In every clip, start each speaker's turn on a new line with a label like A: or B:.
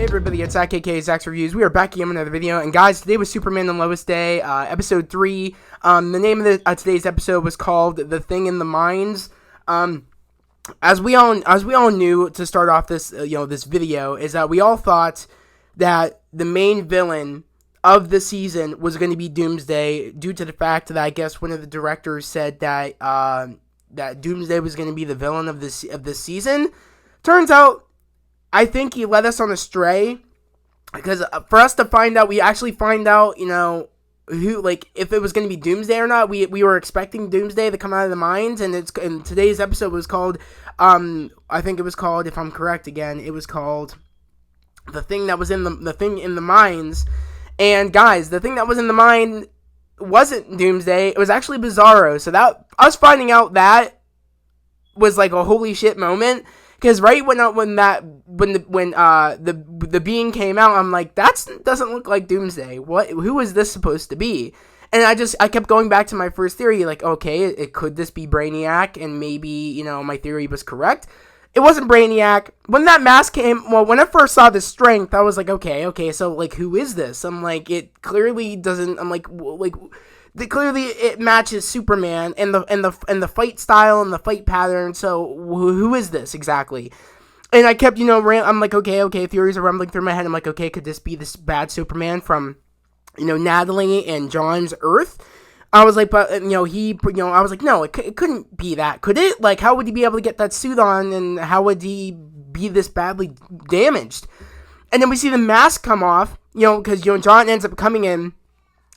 A: Hey everybody, it's AKK Zach's Reviews. We are back again with another video, and guys, today was Superman and Lois Day, episode 3. The name of today's episode was called "The Thing in the Mines." As we all knew to start off this this video, is that we all thought that the main villain of the season was going to be Doomsday, due to the fact that I guess one of the directors said that that Doomsday was going to be the villain of this season. Turns out, I think he led us on astray, because for us to find out, we actually find out, who, like, if it was going to be Doomsday or not. We were expecting Doomsday to come out of the mines, and today's episode was called, I think it was called, if I'm correct again, it was called The Thing That Was in the Thing in the Mines. And guys, the thing that was in the mine wasn't Doomsday, it was actually Bizarro. So that, us finding out that was like a holy shit moment. Because right when the being came out, I'm like, that doesn't look like Doomsday. Who is this supposed to be? And I kept going back to my first theory, like, okay, could this be Brainiac? And maybe, my theory was correct. It wasn't Brainiac. When that mask came, when I first saw the strength, I was like, okay, so, like, who is this? I'm like, it clearly doesn't, I'm like, clearly it matches Superman and the fight style and the fight pattern. So who is this exactly? And I kept I'm like, okay, theories are rumbling through my head. I'm like, okay, could this be this bad Superman from Natalie and John's Earth? I was like, but I was like, no, it couldn't be that, could it? Like, how would he be able to get that suit on, and how would he be this badly damaged? And then we see the mask come off, because John ends up coming in,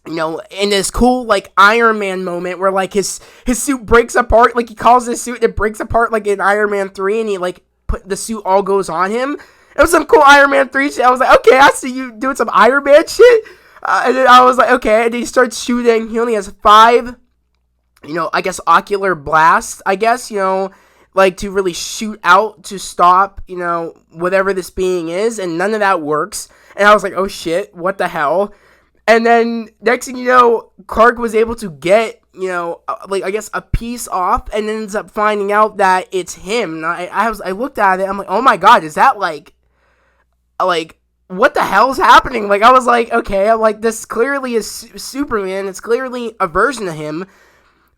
A: in this cool, like, Iron Man moment where, like, his suit breaks apart. Like, he calls his suit and it breaks apart, like, in Iron Man 3, and he, like, the suit all goes on him. It was some cool Iron Man 3 shit. I was like, okay, I see you doing some Iron Man shit. And then I was like, okay, and then he starts shooting. He only has 5, I guess, ocular blasts, I guess, like, to really shoot out to stop, whatever this being is, and none of that works. And I was like, oh shit, what the hell? And then, next thing you know, Clark was able to get, like, I guess, a piece off, and ends up finding out that it's him. And I looked at it, I'm like, oh my god, is that, like, what the hell's happening? Like, I was like, okay, I'm like, this clearly is Superman, it's clearly a version of him.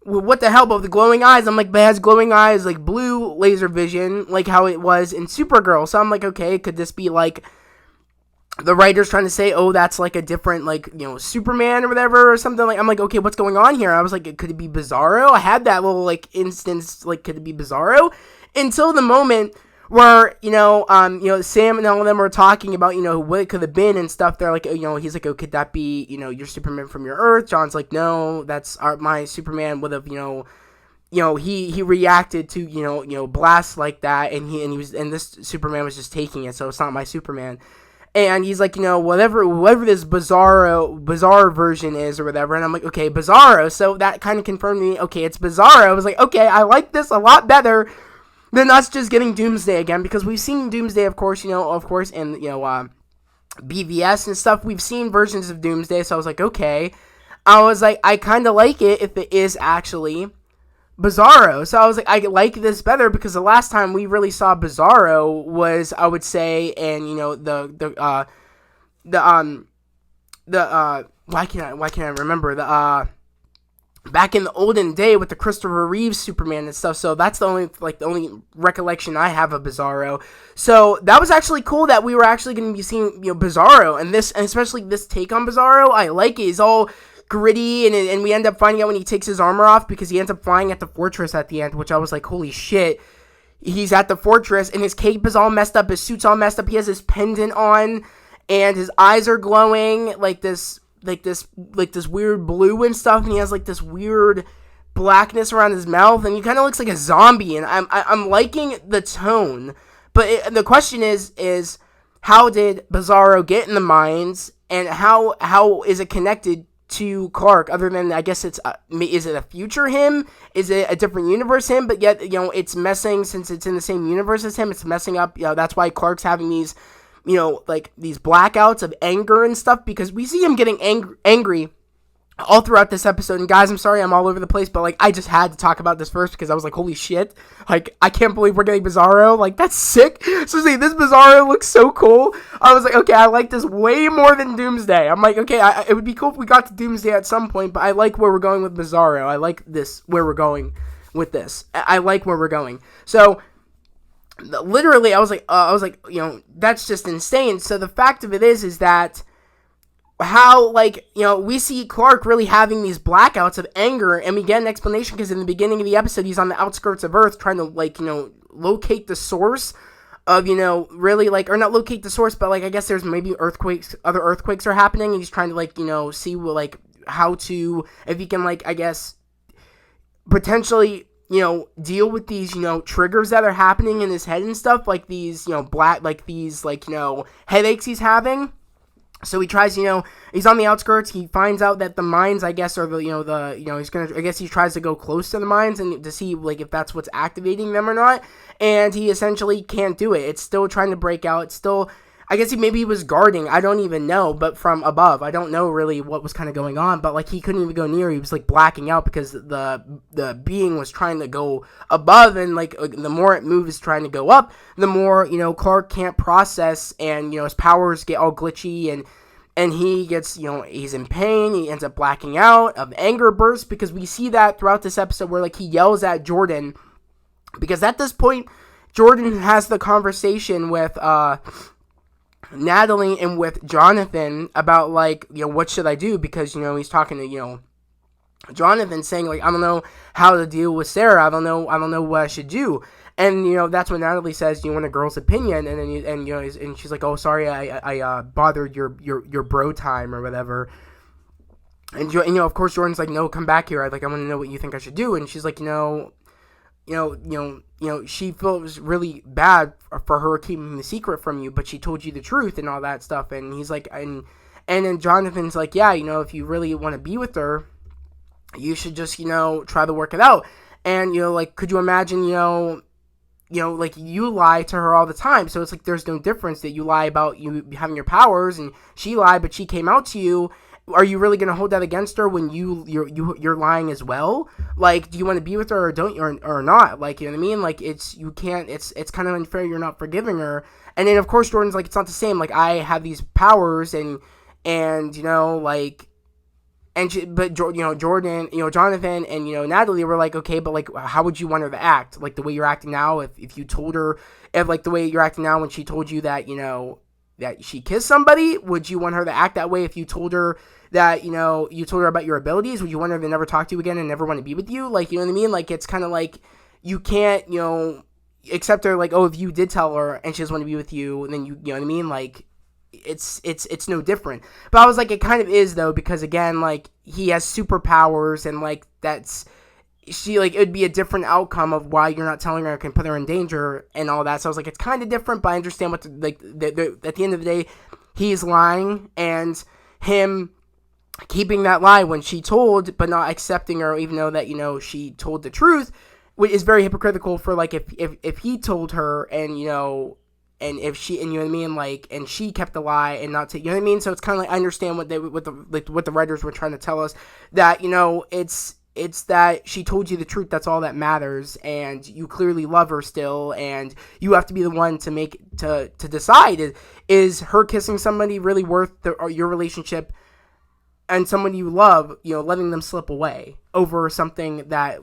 A: What the hell, but the glowing eyes, I'm like, but it has glowing eyes, like, blue laser vision, like how it was in Supergirl. So I'm like, okay, could this be, like, the writer's trying to say, oh, that's, like, a different, like, Superman or whatever or something? Like, I'm like, okay, what's going on here? I was like, could it be Bizarro? I had that little, like, instance, like, could it be Bizarro? Until the moment where, Sam and all of them were talking about, what it could have been and stuff. They're like, he's like, oh, could that be, your Superman from your Earth? John's like, no, that's my Superman would have, he reacted to, blasts like that, and this Superman was just taking it, so it's not my Superman. And he's like, whatever this bizarre version is or whatever. And I'm like, okay, Bizarro. So that kind of confirmed to me, okay, it's Bizarro. I was like, okay, I like this a lot better than us just getting Doomsday again. Because we've seen Doomsday, of course, in, BVS and stuff. We've seen versions of Doomsday. So I was like, okay. I was like, I kind of like it if it is actually Bizarro. So I was like, I like this better, because the last time we really saw Bizarro was, I would say, and why can't I remember back in the olden day with the Christopher Reeves Superman and stuff. So that's the only recollection I have of Bizarro. So that was actually cool that we were actually going to be seeing Bizarro, and especially this take on Bizarro. I like it. It's all gritty, and we end up finding out when he takes his armor off, because he ends up flying at the fortress at the end, which I was like, holy shit, he's at the fortress, and his cape is all messed up, his suit's all messed up, he has his pendant on, and his eyes are glowing, like this weird blue and stuff, and he has, like, this weird blackness around his mouth, and he kind of looks like a zombie, and I'm liking the tone, but the question is, how did Bizarro get in the mines, and how is it connected to Clark, other than, I guess it's, is it a future him? Is it a different universe him? But yet, it's messing, since it's in the same universe as him, it's messing up, that's why Clark's having these, like, these blackouts of anger and stuff, because we see him getting angry all throughout this episode. And guys, I'm sorry I'm all over the place, but like I just had to talk about this first because I was like, holy shit, like I can't believe we're getting Bizarro. Like that's sick. So see, this Bizarro looks so cool. I was like, okay, I like this way more than Doomsday. I'm like, okay, it would be cool if we got to Doomsday at some point, but I like where we're going with Bizarro. I like this where we're going with this. I like where we're going. So literally, I was like, that's just insane. So the fact of it is that how, like, we see Clark really having these blackouts of anger, and we get an explanation because in the beginning of the episode, he's on the outskirts of Earth trying to, like, locate the source of, really, like, or not locate the source, but, like, I guess there's maybe other earthquakes are happening, and he's trying to, like, see, like, how to, if he can, like, I guess, potentially, deal with these, triggers that are happening in his head and stuff, like these, headaches he's having. So he tries, he's on the outskirts. He finds out that the mines, I guess, are he tries to go close to the mines and to see, like, if that's what's activating them or not. And he essentially can't do it. It's still trying to break out. It's still, I guess maybe he was guarding. I don't even know, but from above. I don't know really what was kind of going on, but, like, he couldn't even go near. He was, like, blacking out because the being was trying to go above, and, like, the more it moves trying to go up, the more, Clark can't process, and, his powers get all glitchy, and he gets, he's in pain. He ends up blacking out of anger bursts, because we see that throughout this episode where, like, he yells at Jordan, because at this point, Jordan has the conversation with, Natalie and with Jonathan about, like, what should I do, because, he's talking to, Jonathan, saying, like, I don't know how to deal with Sarah, I don't know what I should do, and, that's when Natalie says, do you want a girl's opinion, and then, and she's like, oh, sorry, I bothered your bro time, or whatever, and, of course, Jordan's like, no, come back here, I want to know what you think I should do, and she's like, she feels really bad for her keeping the secret from you, but she told you the truth and all that stuff. And he's like, and then Jonathan's like, yeah, if you really want to be with her, you should just, try to work it out. And, like, could you imagine, like, you lie to her all the time. So it's like, there's no difference that you lie about you having your powers, and she lied, but she came out to you. Are you really going to hold that against her when you're lying as well? Like, do you want to be with her or don't you, or not? Like, you know what I mean? Like, it's kind of unfair. You're not forgiving her. And then, of course, Jordan's like, it's not the same. Like, I have these powers and like, but Jordan, Jonathan and, Natalie were like, okay, but, like, how would you want her to act? Like, the way you're acting now, if you told her, like, the way you're acting now when she told you that, that she kissed somebody, would you want her to act that way if you told her that, you told her about your abilities? Would you want her to never talk to you again and never want to be with you? Like, you know what I mean? Like, it's kind of like, you can't, accept her, like, oh, if you did tell her and she doesn't want to be with you, then you know what I mean? Like, it's no different. But I was like, it kind of is, though, because, again, like, he has superpowers, and, like, it would be a different outcome of why you're not telling her, it can put her in danger and all that. So I was like, it's kind of different, but I understand at the end of the day, he's lying, and him keeping that lie when she told, but not accepting her, even though that, she told the truth, is very hypocritical for, like, if he told her, and, and if she, and you know what I mean, like, and she kept the lie and not to, you know what I mean? So it's kind of like, I understand what the writers were trying to tell us, that, it's that she told you the truth, that's all that matters, and you clearly love her still, and you have to be the one to decide, is her kissing somebody really worth your relationship, and someone you love, letting them slip away over something that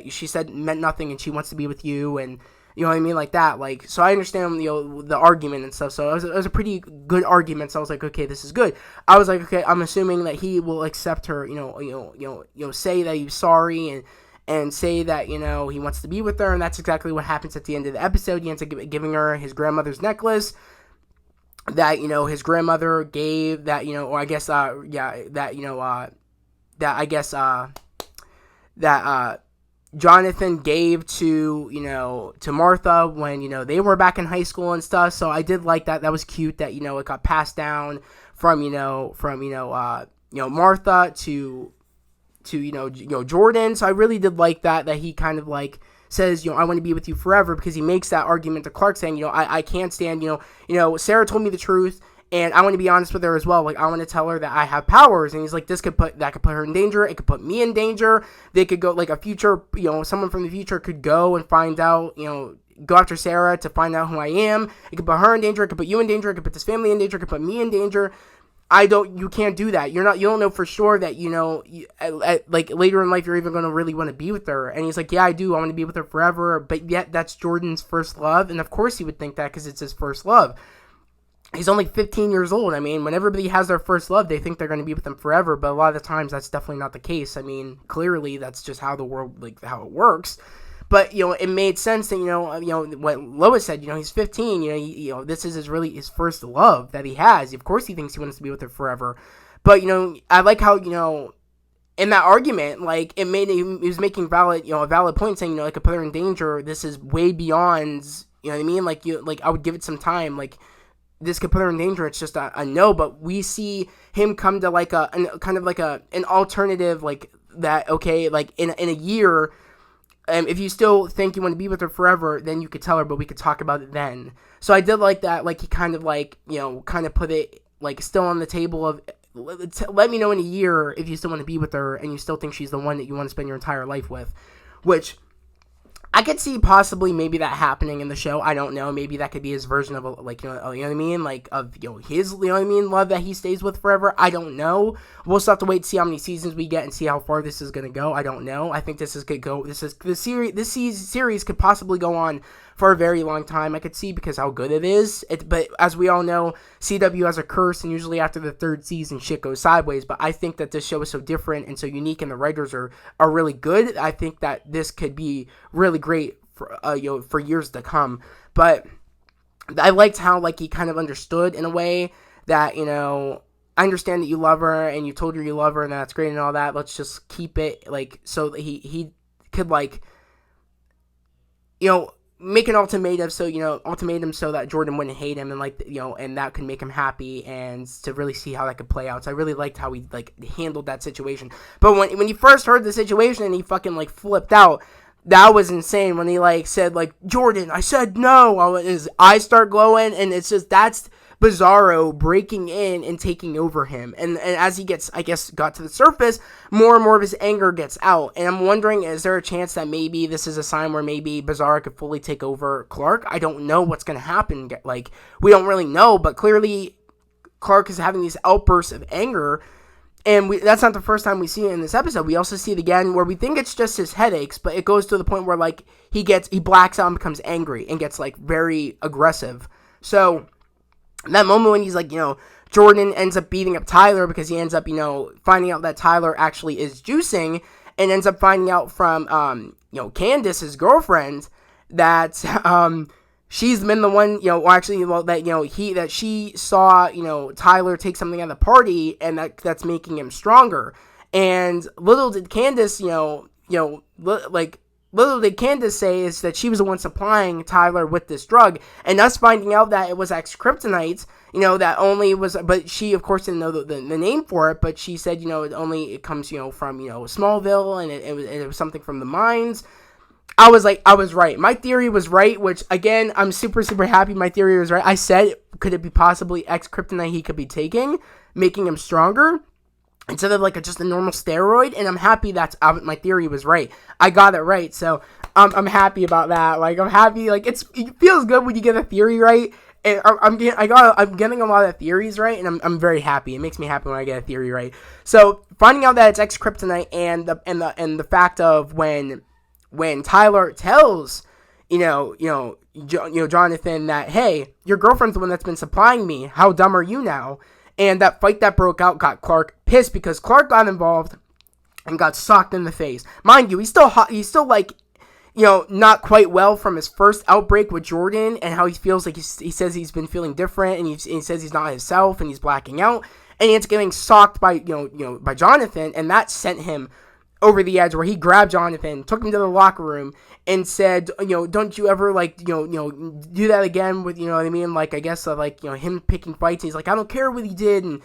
A: she said meant nothing, and she wants to be with you, and you know what I mean, like that. Like, so I understand, the argument and stuff. So it was a pretty good argument. So I was like, okay, this is good. I was like, okay, I'm assuming that he will accept her, say that he's sorry, and say that, he wants to be with her, and that's exactly what happens at the end of the episode. He ends up giving her his grandmother's necklace that, his grandmother gave, that, or I guess, that Jonathan gave to Martha when, they were back in high school and stuff. So I did like that. That was cute that, it got passed down from Martha to Jordan. So I really did like that he kind of, like, says, I want to be with you forever, because he makes that argument to Clark saying, I can't stand, Sarah told me the truth, And I want to be honest with her as well. Like, I want to tell her that I have powers. And he's like, that could put her in danger. It could put me in danger. They could go, like, a future, someone from the future could go and find out, go after Sarah to find out who I am. It could put her in danger. It could put you in danger. It could put this family in danger. It could put me in danger. You can't do that. You don't know for sure that, like, later in life, you're even going to really want to be with her. And he's like, yeah, I do. I want to be with her forever. But yet, that's Jordan's first love. And of course, he would think that because it's his first love. He's only 15 years old. I mean, when everybody has their first love, they think they're going to be with them forever. But a lot of the times, that's definitely not the case. I mean, clearly, that's just how the world, like, how it works. But, it made sense that, what Lois said, he's 15, this is his first love that he has. Of course he thinks he wants to be with her forever. But, I like how, in that argument, like, he was making a valid point saying, like, a put her in danger, this is way beyond, you know what I mean? Like, I would give it some time, like, this could put her in danger. It's just a no, but we see him come to, like, an alternative, like, that, okay, like, in a year, if you still think you want to be with her forever, then you could tell her, but we could talk about it then. So I did like that, like, he kind of, like, kind of put it, like, still on the table of, let me know in a year if you still want to be with her, and you still think she's the one that you want to spend your entire life with, which I could see possibly maybe that happening in the show. I don't know. Maybe that could be his version of, like, you know what I mean? Like, of, his, love that he stays with forever. I don't know. We'll still have to wait to see how many seasons we get and see how far this is going to go. I don't know. I think this series could possibly go on for a very long time. I could see because how good it is. But as we all know, CW has a curse, and usually after the third season, shit goes sideways. But I think that this show is so different and so unique, and the writers are really good. I think that this could be really great for for years to come. But I liked how, like, he kind of understood in a way that, I understand that you love her and you told her you love her and that's great and all that. Let's just keep it, like, so that he could, like, make an ultimatum so that Jordan wouldn't hate him, and, like, and that could make him happy, and to really see how that could play out. So I really liked how he, like, handled that situation. But when you first heard the situation and he fucking, like, flipped out, that was insane. When he, like, said, like, Jordan, I said no, his eyes start glowing, and it's just, that's Bizarro breaking in and taking over him. And as he got to the surface, more and more of his anger gets out. And I'm wondering, is there a chance that maybe this is a sign where maybe Bizarro could fully take over Clark? I don't know what's going to happen. Like, we don't really know, but clearly Clark is having these outbursts of anger. And that's not the first time we see it in this episode. We also see it again where we think it's just his headaches, but it goes to the point where, like, he blacks out and becomes angry and gets, like, very aggressive. So that moment when he's like, Jordan ends up beating up Tyler because he ends up, finding out that Tyler actually is juicing, and ends up finding out from, Candace, his girlfriend, that, she's been the one, that she saw, Tyler take something at the party, and that's making him stronger. And little did Candace, little did Candace say is that she was the one supplying Tyler with this drug, and us finding out that it was X-Kryptonite, that only was, but she, of course, didn't know the name for it, but she said, it comes, from, Smallville, and it was something from the mines. I was right. My theory was right, which, again, I'm super, super happy my theory was right. I said, could it be possibly X-Kryptonite he could be taking, making him stronger, instead of, like, just a normal steroid? And I'm happy my theory was right. I got it right, so I'm happy about that. Like, I'm happy, like, it feels good when you get a theory right. And I'm getting a lot of theories right, and I'm very happy. It makes me happy when I get a theory right. So finding out that it's X-Kryptonite, and the fact of when Tyler tells Jonathan that, hey, your girlfriend's the one that's been supplying me. How dumb are you now? And that fight that broke out got Clark pissed because Clark got involved and got socked in the face. Mind you, he's still hot. He's still, like, not quite well from his first outbreak with Jordan, and how he feels like he says he's been feeling different, and he says he's not himself, and he's blacking out, and he ends up getting socked by by Jonathan, and that sent him over the edge, where he grabbed Jonathan, took him to the locker room, and said, don't you ever, like, do that again with, what I mean? Like, I guess, him picking fights. He's like, I don't care what he did. And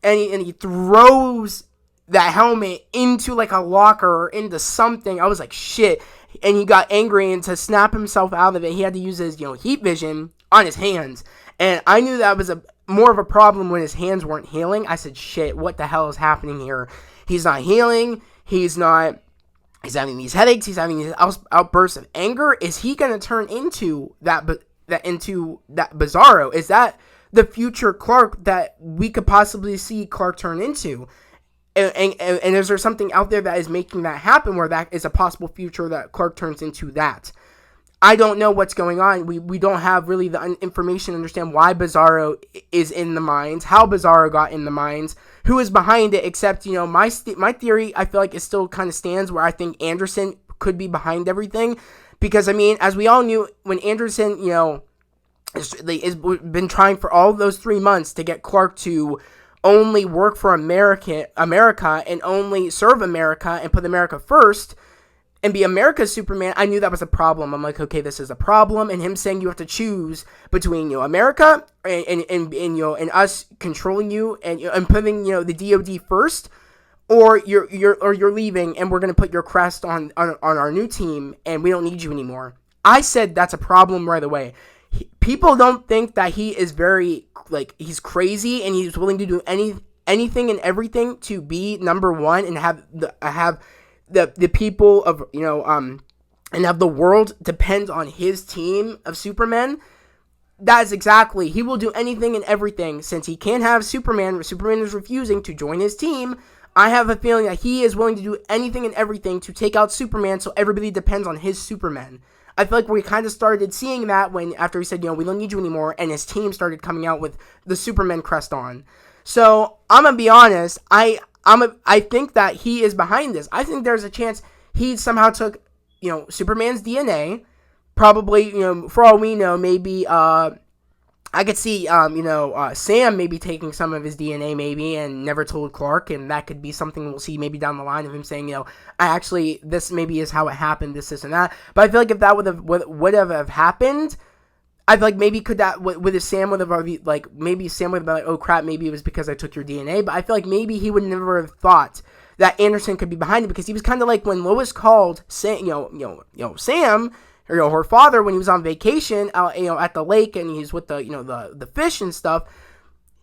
A: he throws that helmet into, like, a locker or into something. I was like, shit. And he got angry, and to snap himself out of it, he had to use his, heat vision on his hands. And I knew that was more of a problem when his hands weren't healing. I said, shit, what the hell is happening here? He's not healing. He's having these headaches. He's having these outbursts of anger. Is he going to turn into that Bizarro? Is that the future Clark that we could possibly see Clark turn into? And is there something out there that is making that happen, where that is a possible future that Clark turns into that? I don't know what's going on. We don't have really the information to understand why Bizarro is in the mines, how Bizarro got in the mines, who is behind it, except, my theory, I feel like it still kind of stands, where I think Anderson could be behind everything. Because, as we all knew, when Anderson, has been trying for all those 3 months to get Clark to only work for America and only serve America and put America first, and be America's Superman, I knew that was a problem. I'm like, okay, this is a problem. And him saying you have to choose between America and us controlling you and putting the DoD first, or you're leaving and we're gonna put your crest on our new team and we don't need you anymore. I said that's a problem right away. People don't think that he is very he's crazy and he's willing to do anything and everything to be number one and have the people of and have the world depend on his team of Supermen. That is exactly, he will do anything and everything. Since he can't have Superman is refusing to join his team, I have a feeling that he is willing to do anything and everything to take out Superman, so everybody depends on his Supermen. I feel like we kind of started seeing that after he said, we don't need you anymore, and his team started coming out with the Superman crest on. So I'm gonna be honest, I think that he is behind this. I think there's a chance he somehow took, Superman's DNA. Probably, for all we know, maybe, I could see, Sam maybe taking some of his DNA maybe and never told Clark, and that could be something we'll see maybe down the line of him saying, this maybe is how it happened, this and that. But I feel like if that would have happened, I feel like maybe Sam would have maybe Sam would have been like, oh crap, maybe it was because I took your DNA. But I feel like maybe he would never have thought that Anderson could be behind it, because he was kind of like when Lois called Sam, Sam, or her father, when he was on vacation at the lake and he's with the fish and stuff.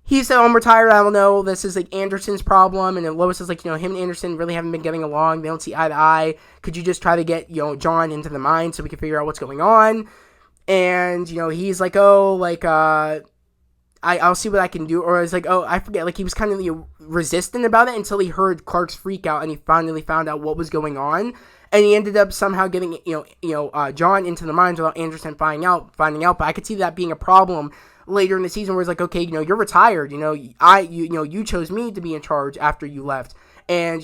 A: He said, I'm retired, I don't know, this is Anderson's problem. And then Lois is like, him and Anderson really haven't been getting along, they don't see eye to eye, could you just try to get John into the mine so we can figure out what's going on? And he's like, I'll see what I can do. Or it's like, I forget, he was kind of resistant about it until he heard Clark's freak out and he finally found out what was going on. And he ended up somehow getting, John into the mines without Anderson finding out. But I could see that being a problem later in the season, where it's like, okay, you're retired. You chose me to be in charge after you left, and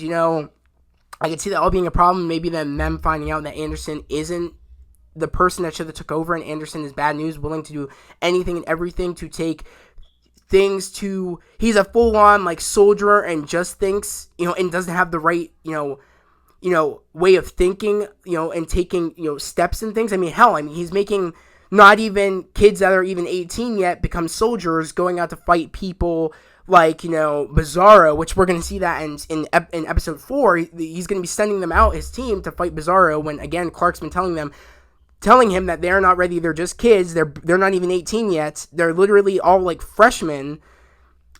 A: I could see that all being a problem. Maybe then them finding out that Anderson isn't the person that should have took over, and Anderson is bad news, willing to do anything and everything to take things to. He's a full-on soldier and just thinks and doesn't have the right way of thinking, and taking, steps and things. He's making not even kids that are even 18 yet become soldiers, going out to fight people like, Bizarro, which we're going to see that in episode 4. He's going to be sending them out, his team, to fight Bizarro, when, again, Clark's been telling him that they're not ready, they're just kids, they're not even 18 yet, they're literally all, freshmen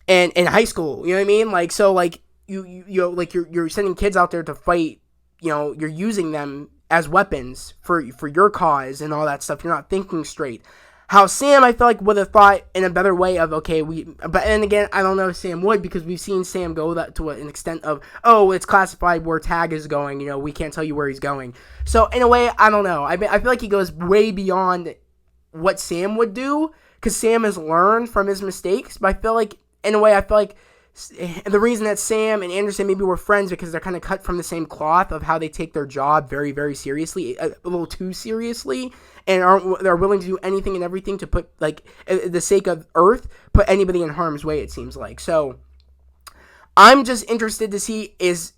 A: and in high school, you know what I mean? So, you're sending kids out there to fight. You're using them as weapons for your cause and all that stuff. You're not thinking straight. How Sam, I feel like, would have thought in a better way of, okay, but then again, I don't know if Sam would, because we've seen Sam go that to an extent of, oh, it's classified where Tag is going, we can't tell you where he's going. So, in a way, I don't know. I feel like he goes way beyond what Sam would do, because Sam has learned from his mistakes, but I feel like the reason that Sam and Anderson maybe were friends, because they're kind of cut from the same cloth of how they take their job very, very seriously, a little too seriously, and they're willing to do anything and everything to put, the sake of Earth, put anybody in harm's way, it seems like. So, I'm just interested to see, is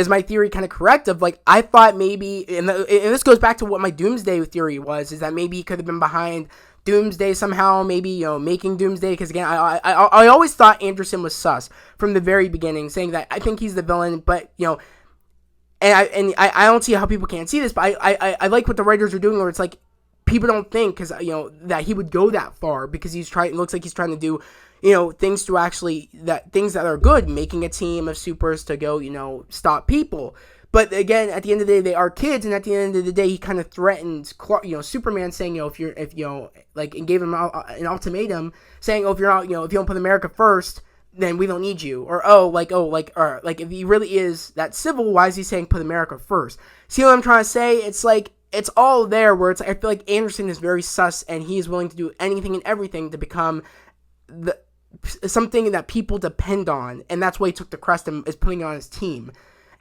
A: my theory kind of correct of, I thought maybe, and this goes back to what my Doomsday theory was, is that maybe he could have been behind Doomsday somehow, maybe, making Doomsday, because again, I always thought Anderson was sus from the very beginning, saying that I think he's the villain, but, and I don't see how people can't see this, but I like what the writers are doing, where it's like, people don't think, because that he would go that far, because it looks like he's trying to do things to actually things that are good, making a team of supers to go stop people. But again, at the end of the day, they are kids, and at the end of the day, he kind of threatened Superman, saying and gave him an ultimatum, saying, if you're not if you don't put America first, then we don't need you. Or if he really is that civil, why is he saying put America first? See what I'm trying to say? It's like, it's all there where I feel like Anderson is very sus, and he is willing to do anything and everything to become something that people depend on, and that's why he took the crest and is putting it on his team.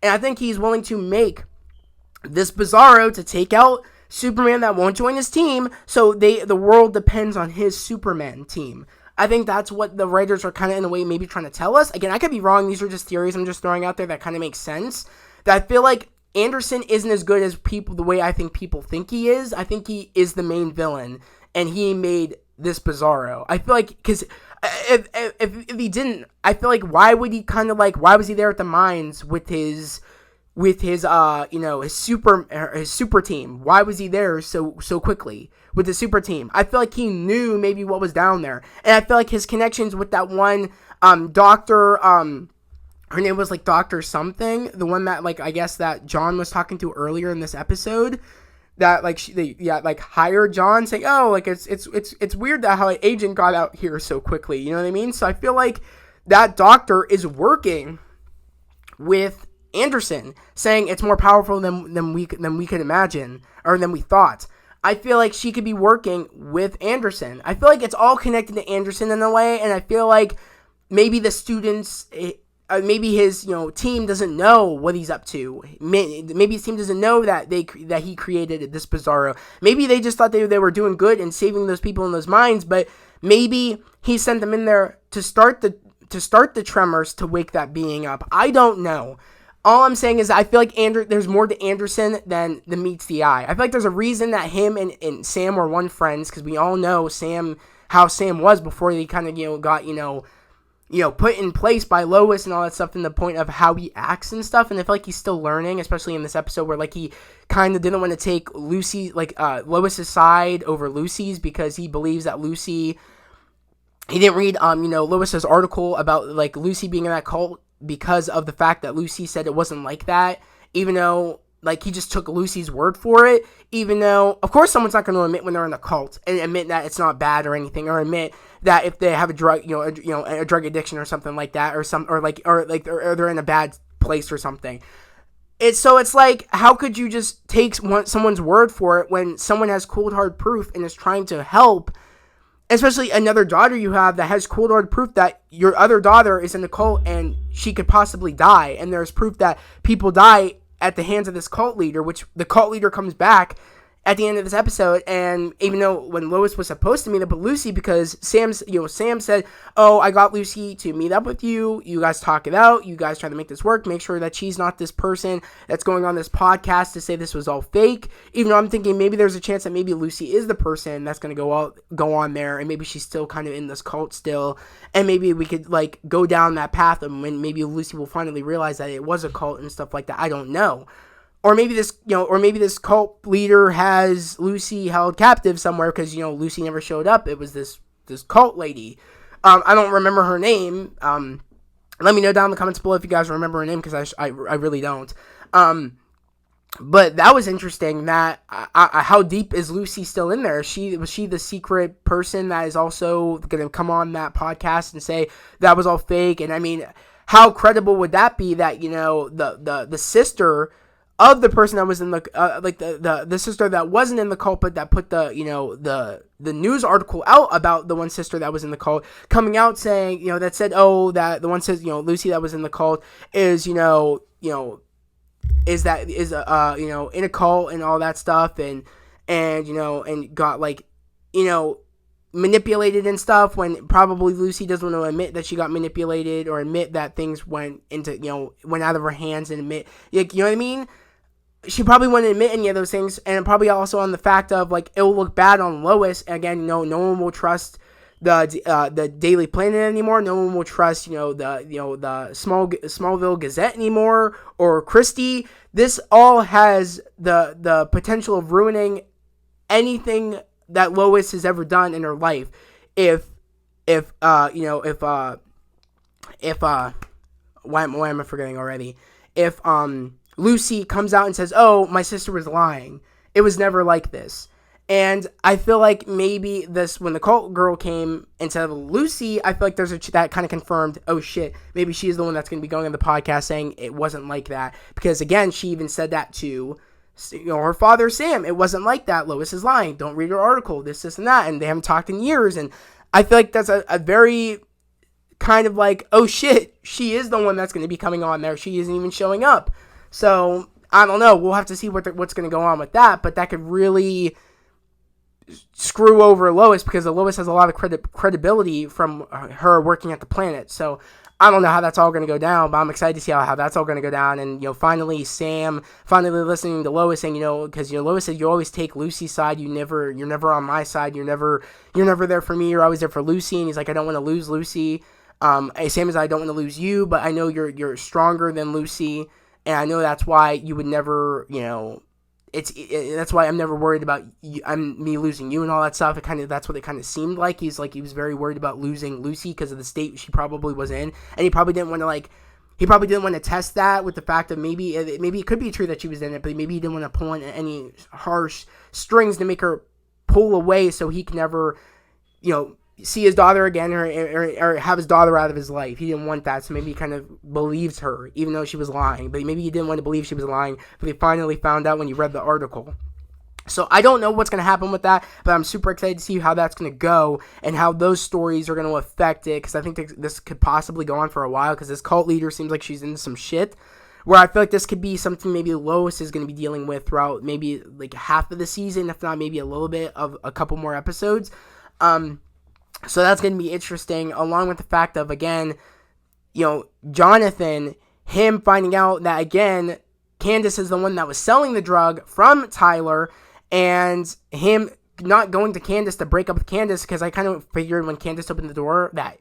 A: And I think he's willing to make this Bizarro to take out Superman that won't join his team, so the world depends on his Superman team. I think that's what the writers are kind of, in a way, maybe trying to tell us. Again, I could be wrong. These are just theories I'm just throwing out there that kind of make sense. That I feel like Anderson isn't as good as the way I think people think he is. I think he is the main villain, and he made this Bizarro. I feel like, because if he didn't, I feel like, why was he there at the mines with his super team? Why was he there so quickly with the super team? I feel like he knew maybe what was down there, and I feel like his connections with that one doctor, her name was Dr. something, the one that I guess that John was talking to earlier in this episode, that they hired John, saying, it's weird that how an agent got out here so quickly, you know what I mean? So I feel like that doctor is working with Anderson, saying it's more powerful than we could imagine, or than we thought. I feel like she could be working with Anderson. I feel like it's all connected to Anderson in a way, and I feel like maybe the students, maybe his team doesn't know what he's up to. Maybe his team doesn't know that he created this Bizarro. Maybe they just thought they were doing good and saving those people in those mines, but maybe he sent them in there to start the tremors, to wake that being up. I don't know. All I'm saying is I feel like there's more to Anderson than meets the eye. I feel like there's a reason that him and Sam were one friends, because we all know how Sam was before they kind of got put in place by Lois and all that stuff, in the point of how he acts and stuff. And I feel like he's still learning, especially in this episode where he kind of didn't want to take Lois's side over Lucy's, because he believes that Lucy, he didn't read Lois's article about Lucy being in that cult, because of the fact that Lucy said it wasn't like that, even though he just took Lucy's word for it, even though, of course, someone's not going to admit when they're in a cult and admit that it's not bad or anything, or admit that if they have a drug, a drug addiction or something like that, or they're in a bad place or something. It's like, how could you just take someone's word for it when someone has cold hard proof and is trying to help, especially another daughter you have that has cold hard proof that your other daughter is in the cult and she could possibly die, and there's proof that people die at the hands of this cult leader, which the cult leader comes back at the end of this episode. And even though when Lois was supposed to meet up with Lucy, because Sam said, I got Lucy to meet up with you, you guys talk it out, you guys try to make this work, make sure that she's not this person that's going on this podcast to say this was all fake, even though I'm thinking maybe there's a chance that maybe Lucy is the person that's going to go on there, and maybe she's still kind of in this cult still, and maybe we could go down that path, and when maybe Lucy will finally realize that it was a cult and stuff like that. I don't know. Or maybe this cult leader has Lucy held captive somewhere, because Lucy never showed up. It was this cult lady. I don't remember her name. Let me know down in the comments below if you guys remember her name, because I really don't. But that was interesting. That how deep is Lucy still in there? Was she the secret person that is also going to come on that podcast and say that was all fake? And I mean, how credible would that be? That the sister of the person that was in the sister that wasn't in the cult, but that put the news article out about the one sister that was in the cult, coming out saying, that said, that the one says, Lucy that was in the cult is, in a cult and all that stuff, and got manipulated and stuff, when probably Lucy doesn't want to admit that she got manipulated, or admit that things went out of her hands, and admit, you know what I mean? She probably wouldn't admit any of those things, and probably also on the fact of it will look bad on Lois. Again, no one will trust the Daily Planet anymore. No one will trust the Smallville Gazette anymore, or Christie. This all has the potential of ruining anything that Lois has ever done in her life. If why am I forgetting already? If Lucy comes out and says, "Oh, my sister was lying. It was never like this." And I feel like maybe this, when the cult girl came instead of Lucy, I feel like that kind of confirmed, oh shit, maybe she's the one that's going to be going on the podcast saying it wasn't like that. Because again, she even said that to her father, Sam. It wasn't like that. Lois is lying. Don't read her article. This, and that. And they haven't talked in years. And I feel like that's a very kind of like, oh shit, she is the one that's going to be coming on there. She isn't even showing up. So I don't know. We'll have to see what's going to go on with that. But that could really screw over Lois, because Lois has a lot of credibility from her working at the planet. So I don't know how that's all going to go down, but I'm excited to see how that's all going to go down. And finally Sam listening to Lois saying, because Lois said, you always take Lucy's side, you're never on my side, you're never there for me, you're always there for Lucy. And he's like, I don't want to lose Lucy. Sam is, I don't want to lose you, but I know you're stronger than Lucy, and I know that's why you would never, that's why I'm never worried about me losing you and all that stuff. That's what it kind of seemed like. He was very worried about losing Lucy because of the state she probably was in, and he probably didn't want to test that with the fact of maybe it could be true that she was in it, but maybe he didn't want to pull in any harsh strings to make her pull away, so he can never, see his daughter again or have his daughter out of his life. He didn't want that, so maybe he kind of believes her, even though she was lying. But maybe he didn't want to believe she was lying, but he finally found out when he read the article. So I don't know what's going to happen with that, but I'm super excited to see how that's going to go and how those stories are going to affect it, because I think this could possibly go on for a while, because this cult leader seems like she's into some shit, where I feel like this could be something maybe Lois is going to be dealing with throughout maybe like half of the season, if not maybe a little bit of a couple more episodes. So that's going to be interesting, along with the fact of, again, Jonathan, him finding out that, again, Candace is the one that was selling the drug from Tyler, and him not going to Candace to break up with Candace, because I kind of figured when Candace opened the door that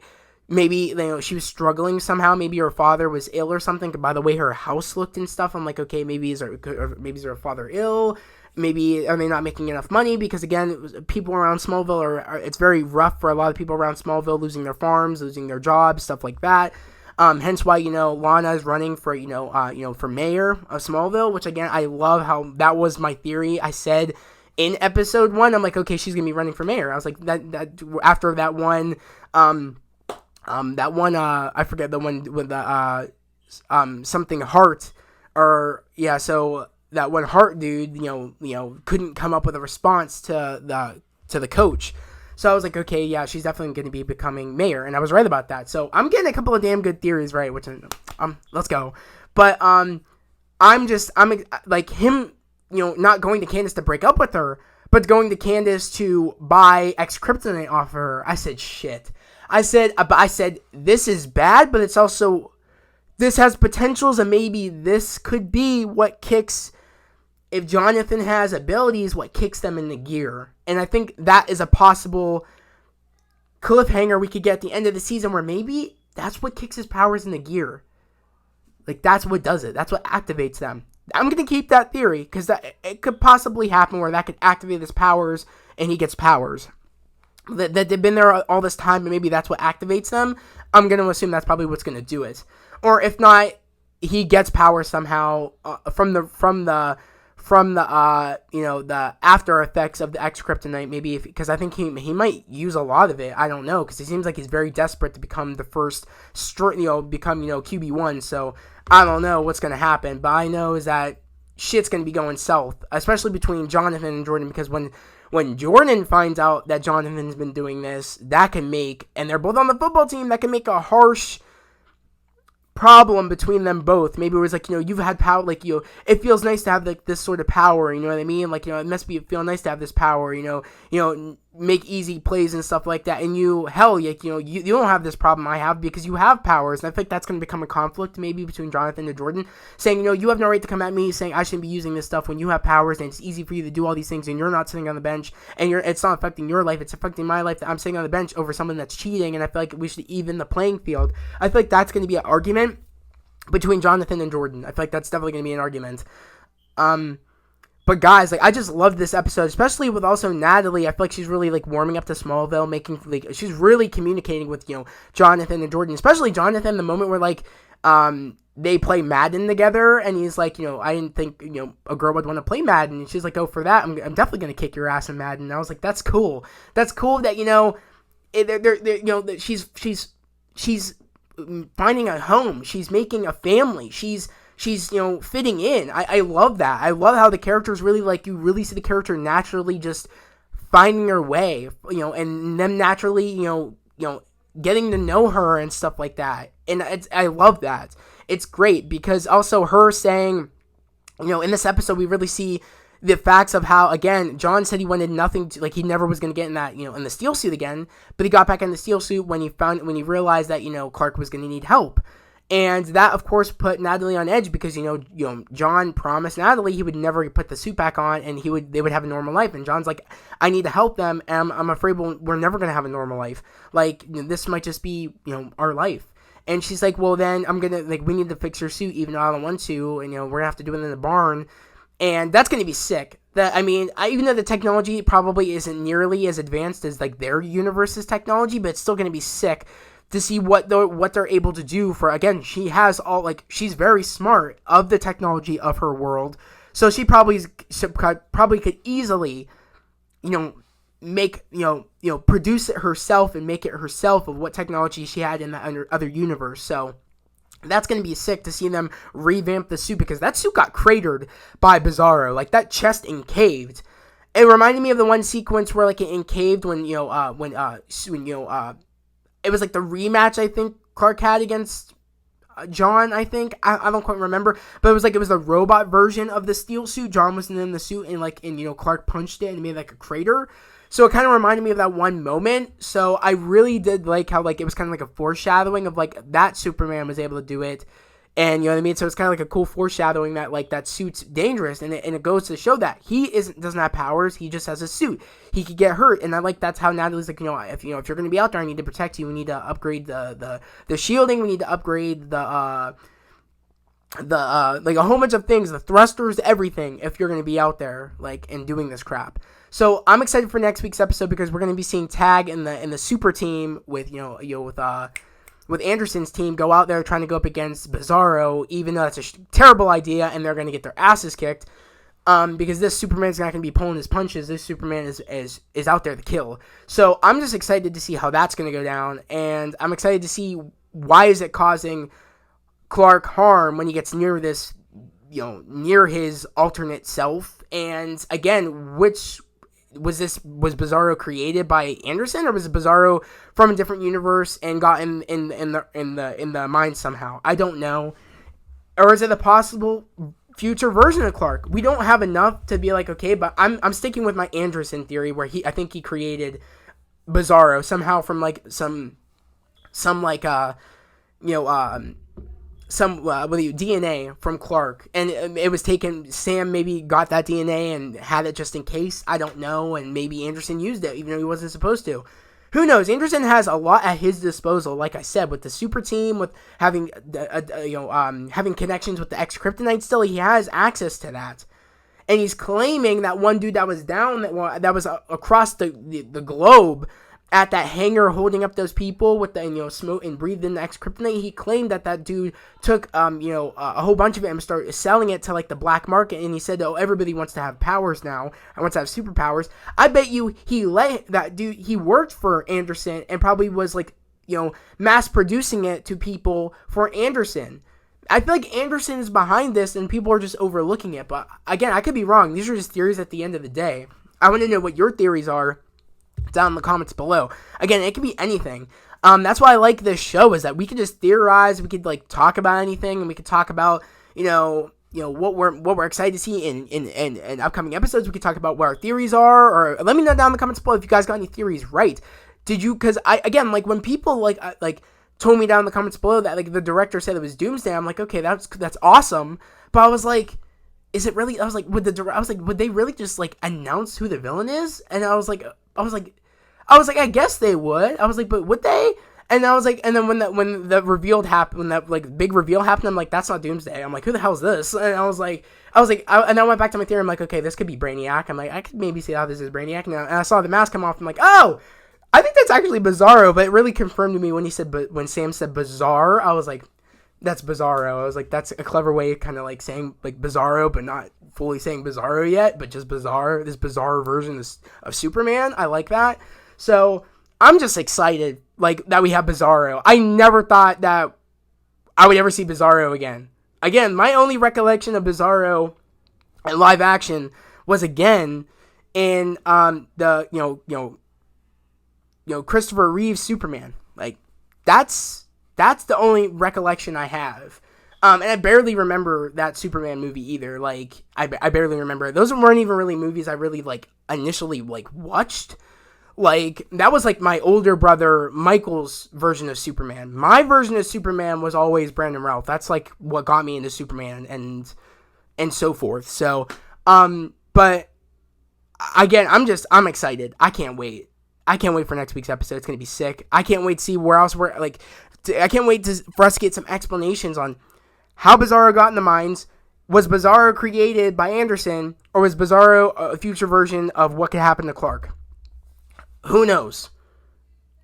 A: maybe she was struggling somehow. Maybe her father was ill or something. By the way her house looked and stuff, I'm like, okay, maybe is her father ill? Maybe are they not making enough money? Because again, people around Smallville it's very rough for a lot of people around Smallville, losing their farms, losing their jobs, stuff like that. Hence why Lana is running for for mayor of Smallville, which again I love how that was my theory. I said in episode 1, I'm like, okay, she's gonna be running for mayor. I was like that after that one I forget the one with the something Hart, or yeah, so that one Hart dude, couldn't come up with a response to the coach. So I was like, okay, yeah, she's definitely going to be becoming mayor, and I was right about that. So I'm getting a couple of damn good theories right, which let's go. But I'm like him, not going to Candace to break up with her, but going to Candace to buy X-Kryptonite off her. I said shit. I said this is bad, but it's also, this has potentials, and maybe this could be what kicks, if Jonathan has abilities, what kicks them into gear. And I think that is a possible cliffhanger we could get at the end of the season, where maybe that's what kicks his powers into gear. Like, that's what does it. That's what activates them. I'm going to keep that theory, because it could possibly happen where that could activate his powers and he gets powers. That they've been there all this time, and maybe that's what activates them. I'm going to assume that's probably what's going to do it. Or if not, he gets power somehow from the after effects of the X-Kryptonite, maybe, because I think he might use a lot of it. I don't know, because he seems like he's very desperate to become the first, QB1. So I don't know what's going to happen, but I know is that shit's going to be going south, especially between Jonathan and Jordan, because when Jordan finds out that Jonathan's been doing this, that can make, and they're both on the football team, that can make a harsh problem between them both. Maybe it was like, you've had power, like, it feels nice to have like this sort of power, you know what I mean? Like, it must feel nice to have this power, make easy plays and stuff like that. And you don't have this problem I have, because you have powers. And I think that's going to become a conflict maybe between Jonathan and Jordan, saying, you have no right to come at me saying I shouldn't be using this stuff when you have powers, and it's easy for you to do all these things, and you're not sitting on the bench, and it's not affecting your life, it's affecting my life that I'm sitting on the bench over someone that's cheating. And I feel like we should even the playing field. I feel like that's going to be an argument between Jonathan and Jordan. I feel like that's definitely going to be an argument. But guys, like, I just loved this episode, especially with also Natalie. I feel like she's really like warming up to Smallville, making like she's really communicating with Jonathan and Jordan, especially Jonathan. The moment where like they play Madden together, and he's like, I didn't think a girl would want to play Madden, and she's like, oh, for that, I'm definitely gonna kick your ass in Madden. And I was like, that's cool. That's cool that that she's finding a home. She's making a family. She's fitting in. I love that. I love how the characters really, like, you really see the character naturally just finding her way, and them naturally, getting to know her and stuff like that. And I love that. It's great because also her saying, in this episode, we really see the facts of how, again, John said he wanted nothing to, like, he never was going to get in that, in the steel suit again, but he got back in the steel suit when he realized that, Clark was going to need help. And that, of course, put Natalie on edge because, John promised Natalie he would never put the suit back on and they would have a normal life. And John's like, I need to help them, and I'm afraid we're never going to have a normal life. Like, this might just be, our life. And she's like, well, then we need to fix your suit even though I don't want to, and, we're going to have to do it in the barn. And that's going to be sick. Even though the technology probably isn't nearly as advanced as, like, their universe's technology, but it's still going to be sick to see what they're able to do for, again, she's very smart of the technology of her world. So she probably could easily, produce it herself and make it herself of what technology she had in the other universe. So that's going to be sick to see them revamp the suit because that suit got cratered by Bizarro. Like, that chest encaved. It reminded me of the one sequence where, like, it encaved when, it was like the rematch, I think, Clark had against John, I think. I don't quite remember. But it was the robot version of the steel suit. John was in the suit and Clark punched it and made like a crater. So it kind of reminded me of that one moment. So I really did like how, like, it was kind of like a foreshadowing of, like, that Superman was able to do it. And, you know what I mean? So it's kind of like a cool foreshadowing that, like, that suit's dangerous. And it goes to show that he doesn't have powers. He just has a suit. He could get hurt. And that's how Natalie's like, if you're going to be out there, I need to protect you. We need to upgrade the shielding. We need to upgrade like a whole bunch of things, the thrusters, everything, if you're going to be out there, like, and doing this crap. So I'm excited for next week's episode because we're going to be seeing Tag in the super team with Anderson's team go out there trying to go up against Bizarro, even though that's a terrible idea and they're going to get their asses kicked. Because this Superman's not going to be pulling his punches. This Superman is out there to kill. So I'm just excited to see how that's going to go down, and I'm excited to see why is it causing Clark harm when he gets near this, near his alternate self. And again, was Bizarro created by Anderson, or was it Bizarro from a different universe and got in the mind somehow? I don't know. Or is it a possible future version of Clark? We don't have enough to be like, okay, but I'm sticking with my Anderson theory where I think he created Bizarro somehow from like some DNA from Clark, and it was taken. Sam maybe got that DNA and had it just in case. I don't know, and maybe Anderson used it even though he wasn't supposed to. Who knows? Anderson has a lot at his disposal, like I said, with the super team, with having having connections with the ex-Kryptonite. Still, he has access to that, and he's claiming that one dude that was down, that was across the globe at that hangar holding up those people with the smoke and breathed in the ex-Kryptonite. He claimed that dude took a whole bunch of it and started selling it to like the black market, and he said, oh, everybody wants to have powers now. I want to have superpowers. I bet you he let that dude, he worked for Anderson and probably was like mass producing it to people for Anderson. I feel like Anderson is behind this and people are just overlooking it, but again, I could be wrong. These are just theories at the end of the day. I want to know what your theories are down in the comments below. Again, it could be anything. That's why I like this show, is that we could just theorize, we could like talk about anything, and we could talk about what we're excited to see in upcoming episodes. We could talk about what our theories are, or let me know down in the comments below if you guys got any theories right. Did you? Because when people like told me down in the comments below that like the director said it was Doomsday, I'm like, okay, that's awesome, but I was like, is it really? I was like, would they really just like announce who the villain is? And I was like, I guess they would. I was like, but would they? And I was like, and then when the reveal happened, when that like big reveal happened, I'm like, that's not Doomsday. I'm like, who the hell is this? And and I went back to my theory. I'm like, okay, this could be Brainiac. I'm like, I could maybe see how this is Brainiac. And I saw the mask come off. I'm like, oh, I think that's actually Bizarro. But it really confirmed to me when when Sam said Bizarre. I was like, that's Bizarro. I was like, that's a clever way of kind of like saying like Bizarro, but not fully saying Bizarro yet, but just bizarre. This bizarre version of Superman. I like that. So I'm just excited like that we have Bizarro. I never thought that I would ever see Bizarro again. Again, my only recollection of Bizarro in live action was again in the Christopher Reeve's Superman. Like that's the only recollection I have. And I barely remember that Superman movie either. Like I barely remember it. Those weren't even really movies I really like initially like watched. Like, that was, like, my older brother Michael's version of Superman. My version of Superman was always Brandon Routh. That's, like, what got me into Superman and so forth. So, but, again, I'm excited. I can't wait. I can't wait for next week's episode. It's going to be sick. I can't wait to see where else I can't wait for us to get some explanations on how Bizarro got in the mines. Was Bizarro created by Anderson, or was Bizarro a future version of what could happen to Clark? Who knows?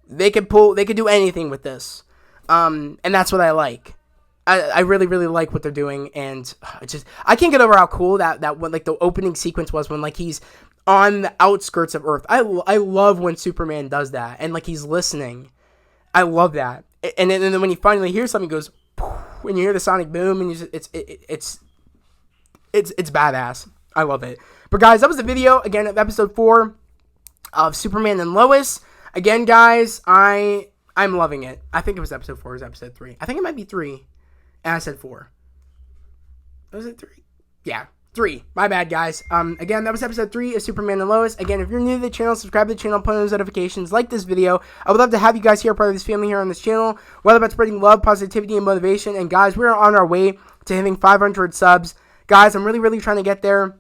A: They could do anything with this. And that's what I like. I really, really like what they're doing. And I can't get over how cool that what like the opening sequence was when like he's on the outskirts of Earth. I love when Superman does that. And like he's listening. I love that. And then when he finally hears something, he goes, when you hear the sonic boom, and it's badass. I love it. But guys, that was the video again of episode 4 of Superman and Lois. Again, guys, I'm loving it. I think it was episode 4 or episode 3. I think it might be 3. And I said 4. Was it 3? Yeah, 3. My bad, guys. Again, that was episode 3 of Superman and Lois. Again, if you're new to the channel, subscribe to the channel, put on those notifications, like this video. I would love to have you guys here, part of this family here on this channel. We're all about spreading love, positivity, and motivation. And guys, we're on our way to hitting 500 subs. Guys, I'm really, really trying to get there.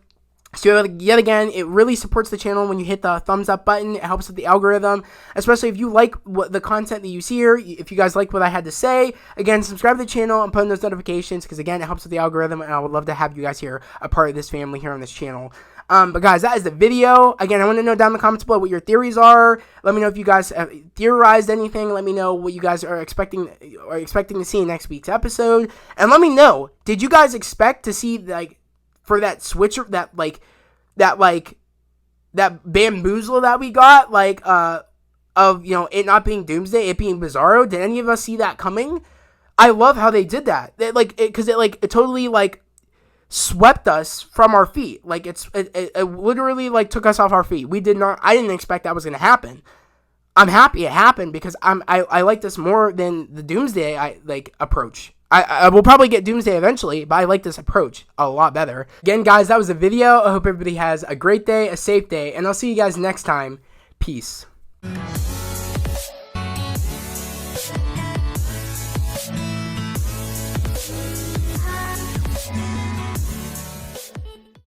A: So yet again, it really supports the channel when you hit the thumbs up button. It helps with the algorithm, especially if you like the content that you see here. If you guys like what I had to say, again, subscribe to the channel and put on those notifications because again, it helps with the algorithm, and I would love to have you guys here, a part of this family here on this channel. But guys, that is the video. Again, I want to know down in the comments below what your theories are. Let me know if you guys have theorized anything. Let me know what you guys are expecting to see in next week's episode, and let me know, did you guys expect to see like for that switcher, that bamboozle that we got, like, of, it not being Doomsday, it being Bizarro? Did any of us see that coming? I love how they did that. Because it totally, like, swept us from our feet. Like, it literally, like, took us off our feet. I didn't expect that was going to happen. I'm happy it happened because I like this more than the Doomsday, approach. I will probably get Doomsday eventually, but I like this approach a lot better. Again, guys, that was the video. I hope everybody has a great day, a safe day, and I'll see you guys next time. Peace.